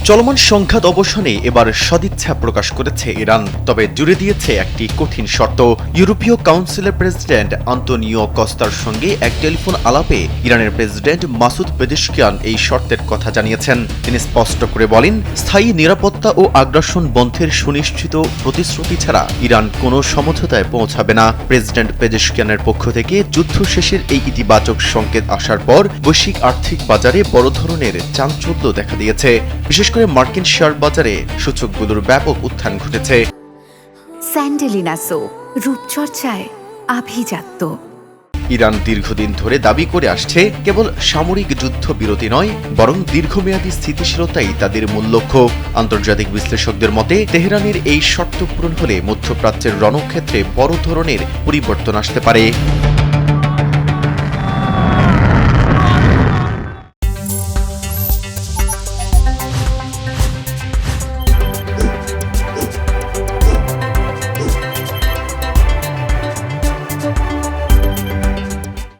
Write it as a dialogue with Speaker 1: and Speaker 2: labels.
Speaker 1: চলমান সংঘাত অবসানে এবার সদিচ্ছা প্রকাশ করেছে ইরান, তবে জুড়ে দিয়েছে একটি কঠিন শর্ত। ইউরোপীয় কাউন্সিলের প্রেসিডেন্ট আন্তোনিও কস্তার সঙ্গে এক টেলিফোন আলাপে ইরানের প্রেসিডেন্ট মাসুদ পেজেশকিয়ান এই শর্তের কথা জানিয়েছেন। তিনি স্পষ্ট করে বলেন, স্থায়ী নিরাপত্তা ও আগ্রাসন বন্ধের সুনিশ্চিত প্রতিশ্রুতি ছাড়া ইরান কোনো সমঝোতায় পৌঁছাবে না। প্রেসিডেন্ট পেজেশকিয়ানের পক্ষ থেকে যুদ্ধ শেষের এই ইতিবাচক সংকেত আসার পর বৈশ্বিক আর্থিক বাজারে বড় ধরনের চাঞ্চল্য দেখা দিয়েছে। বিশেষ করে মার্কিন শেয়ার বাজারে সূচকগুলোর ব্যাপক উত্থান ঘটেছে।
Speaker 2: স্যান্ডেলিনা সো, রূপচর্চায় আভিজাত্য।
Speaker 1: ইরান দীর্ঘদিন ধরে দাবি করে আসছে, কেবল সামরিক যুদ্ধবিরতি নয়, বরং দীর্ঘমেয়াদী স্থিতিশীলতাই তাদের মূল লক্ষ্য। আন্তর্জাতিক বিশ্লেষকদের মতে তেহরানের এই শর্ত পূরণ হলে মধ্যপ্রাচ্যের রণক্ষেত্রে বড় ধরনের পরিবর্তন আসতে পারে।